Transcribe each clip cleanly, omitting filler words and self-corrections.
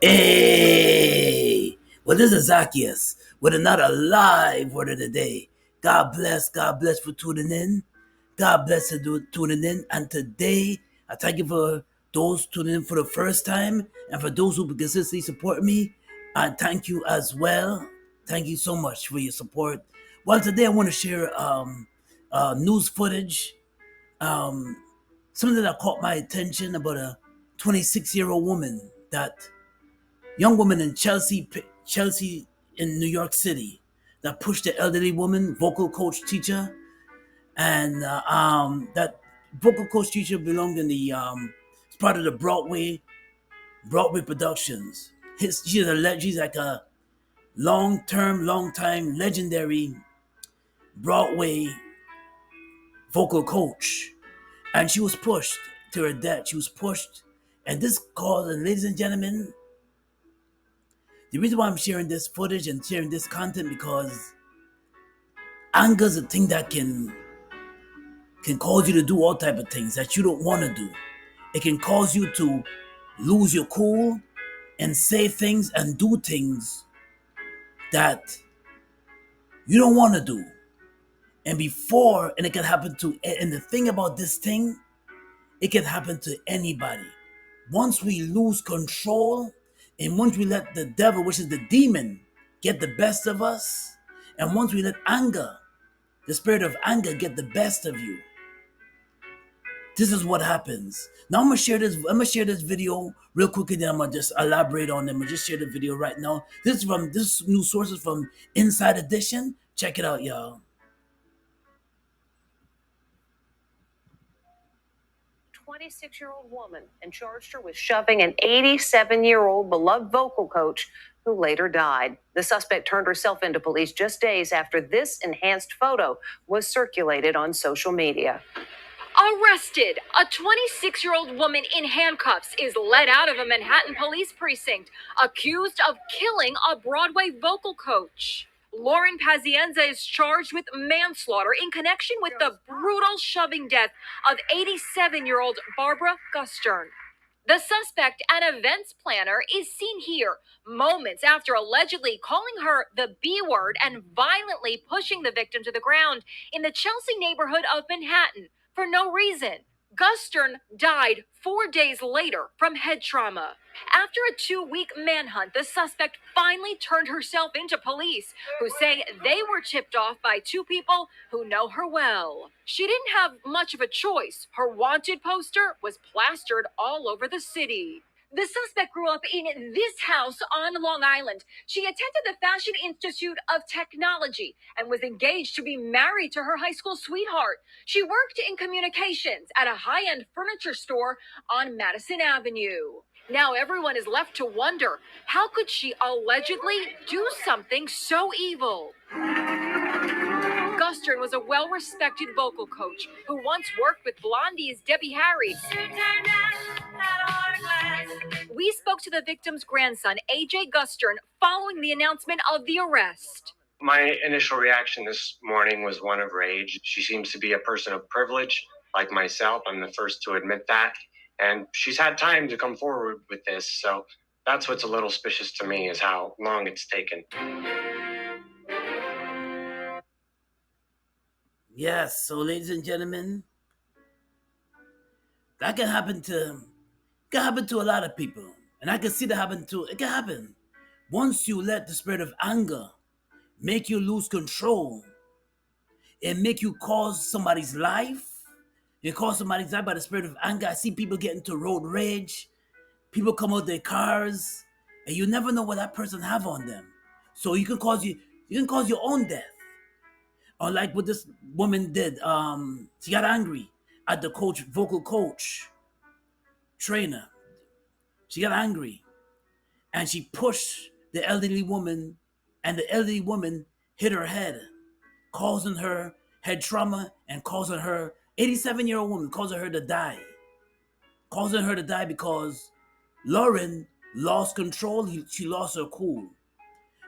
Hey, well, this is Zaccheus with another live word of the day. God bless for tuning in. God bless for tuning in. And today, I thank you for those tuning in for the first time, and for those who consistently support me. I thank you as well. Thank you so much for your support. Well, today I want to share news footage, um, something that caught my attention about a 26-year-old woman that young woman in Chelsea in New York City that pushed the elderly woman, vocal coach teacher, and that vocal coach teacher belonged in the it's part of the Broadway productions. She's like a long time legendary Broadway vocal coach, and she was pushed to her death. She was pushed, and this caused, and ladies and gentlemen, the reason why I'm sharing this footage and sharing this content because anger is a thing that can cause you to do all type of things that you don't want to do. It can cause you to lose your cool and say things and do things that you don't want to do. And it can happen to, and the thing about this thing, it can happen to anybody. Once we lose control and once we let the devil, which is the demon, get the best of us, and once we let anger, the spirit of anger, get the best of you, this is what happens. Now I'm gonna share this. I'm gonna share this video real quickly. Then I'm gonna just elaborate on them. I'm gonna just share the video right now. This new sources from Inside Edition. Check it out, y'all. 26-year-old woman and charged her with shoving an 87-year-old beloved vocal coach who later died. The suspect turned herself into police just days after this enhanced photo was circulated on social media. Arrested! A 26-year-old woman in handcuffs is led out of a Manhattan police precinct, accused of killing a Broadway vocal coach. Lauren Pazienza is charged with manslaughter in connection with the brutal shoving death of 87-year-old Barbara Gustern. The suspect, an events planner, is seen here moments after allegedly calling her the B word and violently pushing the victim to the ground in the Chelsea neighborhood of Manhattan for no reason. Gustern died 4 days later from head trauma. After a 2-week manhunt, the suspect finally turned herself into police, who say they were tipped off by two people who know her well. She didn't have much of a choice. Her wanted poster was plastered all over the city. The suspect grew up in this house on Long Island. She attended the Fashion Institute of Technology and was engaged to be married to her high school sweetheart. She worked in communications at a high-end furniture store on Madison Avenue. Now everyone is left to wonder, how could she allegedly do something so evil? Gustern was a well-respected vocal coach who once worked with Blondie's Debbie Harry. We spoke to the victim's grandson, AJ Gustern, following the announcement of the arrest. My initial reaction this morning was one of rage. She seems to be a person of privilege, like myself. I'm the first to admit that. And she's had time to come forward with this. So that's what's a little suspicious to me, is how long it's taken. Yes, so ladies and gentlemen, that can happen to a lot of people. And I can see that it can happen. Once you let the spirit of anger make you lose control and make you cause somebody's life, you cause somebody's life by the spirit of anger. I see people get into road rage. People come out their cars, and you never know what that person have on them. So you can cause your own death. Or like what this woman did. She got angry at the vocal coach, trainer. She got angry and she pushed the elderly woman, and the elderly woman hit her head, causing her head trauma and causing her 87-year-old woman causing her to die. Causing her to die because Lauren lost control. She lost her cool.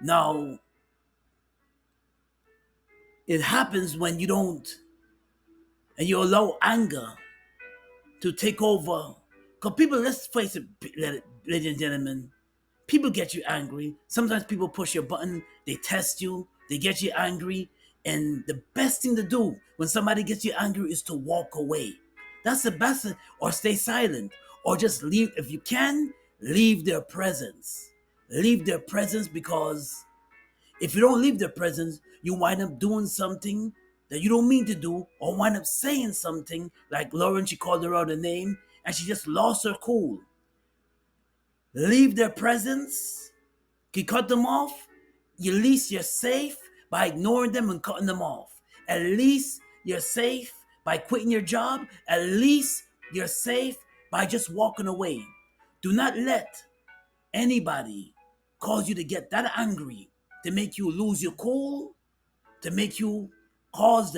Now, it happens when you don't, and you allow anger to take over. Because people, let's face it, ladies and gentlemen, People get you angry. Sometimes people push your button, they test you, they get you angry. And the best thing to do when somebody gets you angry is to walk away. That's the best, or stay silent, or just leave. If you can, leave their presence. Leave their presence, because if you don't leave their presence, you wind up doing something that you don't mean to do, or wind up saying something like Lauren, she called her out a name and she just lost her cool. Leave their presence. You cut them off. At least you're safe by ignoring them and cutting them off. At least you're safe by quitting your job. At least you're safe by just walking away. Do not let anybody cause you to get that angry, to make you lose your cool, to make you cause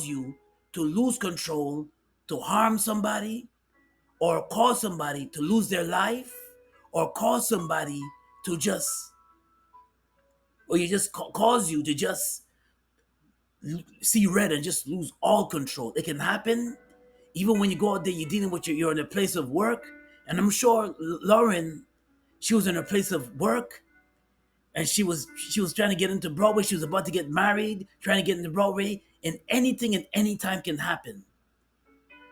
you to lose control, to harm somebody, or cause somebody to lose their life, or cause somebody to just, or you just cause you to just see red and just lose all control. It can happen even when you go out there, you're dealing with you're in a place of work. And I'm sure Lauren, she was in a place of work, and she was trying to get into Broadway. She was about to get married, trying to get into Broadway, and anything and any time can happen.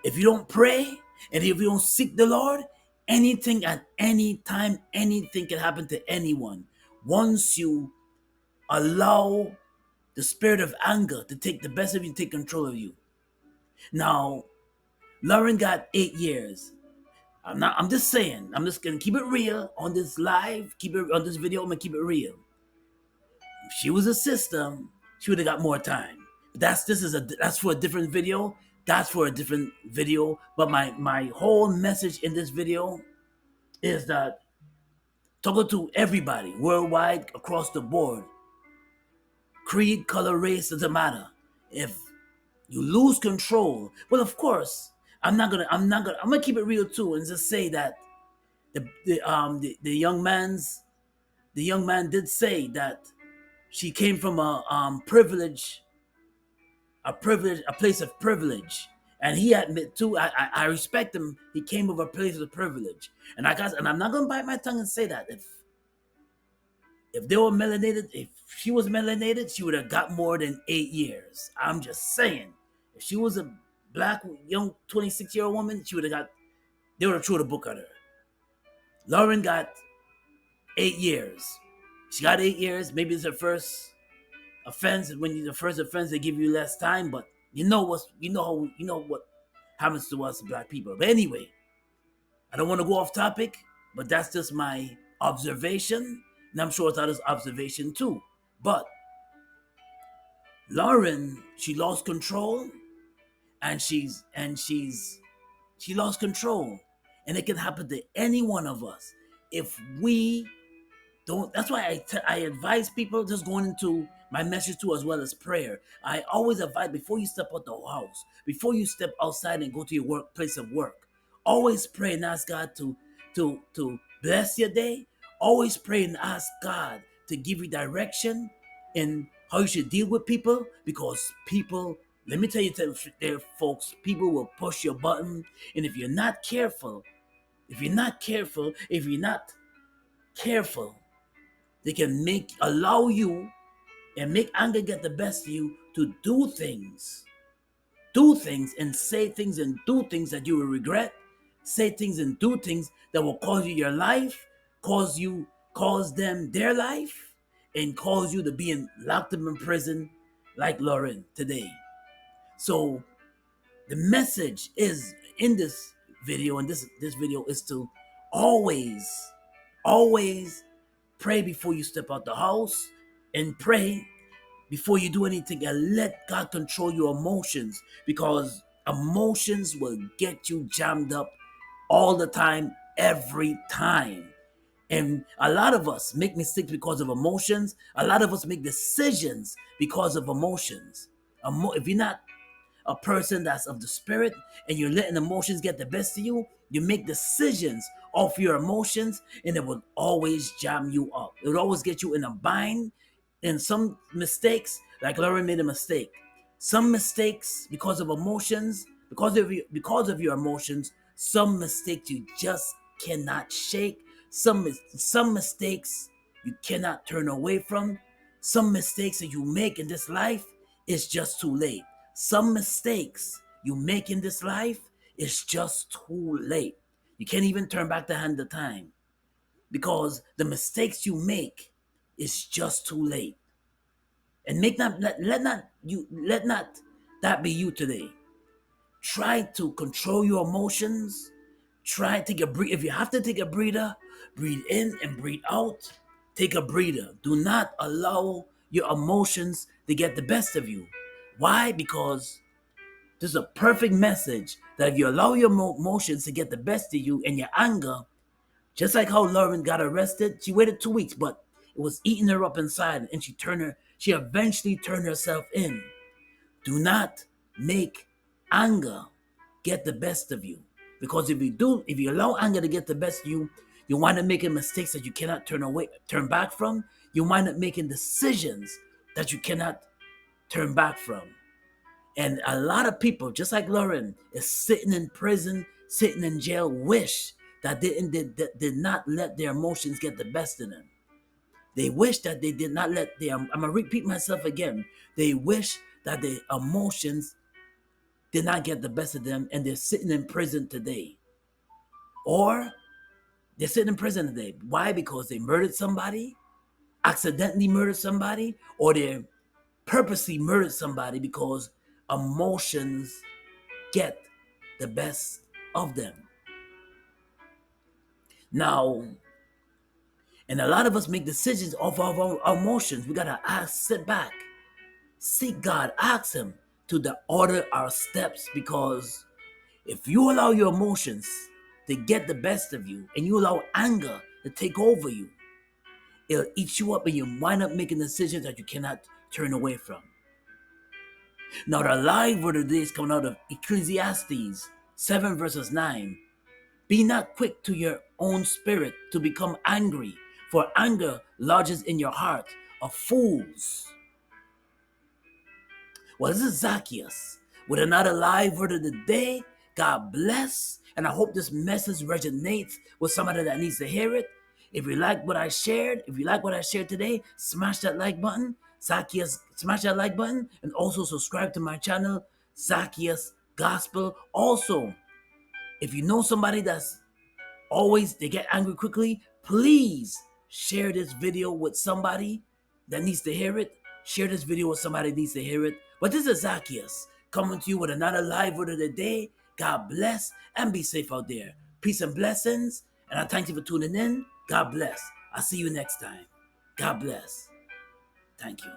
If you don't pray and if you don't seek the Lord, anything at any time, anything can happen to anyone. Once you allow the spirit of anger to take the best of you, take control of you. Now, Lauren got 8 years. I'm just saying, I'm just gonna keep it real on this live, keep it on this video, I'm gonna keep it real. If she was a system, she would have got more time. But that's for a different video. That's for a different video. But my whole message in this video is that talking to everybody worldwide, across the board, creed, color, race, doesn't matter. If you lose control, well, of course, I'm gonna keep it real too, and just say that the young man did say that she came from a place of privilege, and he admit too. I respect him. He came from a place of privilege, and I'm not gonna bite my tongue and say that if they were melanated, if she was melanated, she would have got more than 8 years. I'm just saying, if she was a black young 26-year-old woman, they would have thrown a book at her. Lauren got 8 years. She got 8 years. Maybe it's her first offense. When you're the first offense, they give you less time. But you know what happens to us black people. But anyway, I don't want to go off topic, but that's just my observation, and I'm sure it's others' observation too. But Lauren, she lost control, and she lost control, and it can happen to any one of us if we don't. That's why I advise people, just going into my message too, as well as prayer. I always advise, before you step out the house, before you step outside and go to your place of work, always pray and ask God to bless your day. Always pray and ask God to give you direction in how you should deal with people, because people, let me tell you there, folks, people will push your button, and if you're not careful, they can allow you and make anger get the best of you to do things and say things and do things that you will regret, say things and do things that will cause you your life, cause them their life, and cause you to be locked up in prison like Lauren today. So the message is in this video, and this video is to always pray before you step out the house, and pray before you do anything, and let God control your emotions, because emotions will get you jammed up all the time, every time. And a lot of us make mistakes because of emotions. A lot of us make decisions because of emotions. If you're not a person that's of the spirit and you're letting emotions get the best of you, you make decisions off your emotions, and it will always jam you up. It will always get you in a bind. And some mistakes, like Lauren made a mistake. Some mistakes because of emotions, because of your emotions, some mistakes you just cannot shake. Some mistakes you cannot turn away from. Some mistakes that you make in this life is just too late. Some mistakes you make in this life is just too late. You can't even turn back the hand of time because the mistakes you make is just too late. And let not that be you today. Try to control your emotions. Try to take a breathe. If you have to take a breather, breathe in and breathe out. Take a breather. Do not allow your emotions to get the best of you. Why? Because this is a perfect message that if you allow your emotions to get the best of you and your anger, just like how Lauren got arrested, she waited 2 weeks, but it was eating her up inside, and she eventually turned herself in. Do not make anger get the best of you. Because if you allow anger to get the best of you, you wind up making mistakes that you cannot turn back from. You wind up making decisions that you cannot turn back from. And a lot of people, just like Lauren, is sitting in prison, sitting in jail, wish that did not let their emotions get the best of them. They wish that they did not let I'm going to repeat myself again. They wish that the emotions did not get the best of them and they're sitting in prison today. Or they're sitting in prison today. Why? Because they murdered somebody, accidentally murdered somebody, or they purposely murdered somebody because emotions get the best of them. Now, and a lot of us make decisions off of our emotions. We gotta sit back, seek God, ask Him to order our steps, because if you allow your emotions to get the best of you and you allow anger to take over you, it'll eat you up and you wind up making decisions that you cannot turn away from. Now, the live word of the day is coming out of Ecclesiastes 7 verses 9. Be not quick to your own spirit to become angry, for anger lodges in your heart of fools. Well, this is Zaccheus with another live word of the day. God bless. And I hope this message resonates with somebody that needs to hear it. If you like what I shared, today, smash that like button. Zaccheus, smash that like button. And also subscribe to my channel, Zaccheus Gospel. Also, if you know somebody that's they get angry quickly, please share this video with somebody that needs to hear it. Share this video with somebody that needs to hear it. But this is Zaccheus coming to you with another live word of the day. God bless and be safe out there. Peace and blessings. And I thank you for tuning in. God bless. I'll see you next time. God bless. Thank you.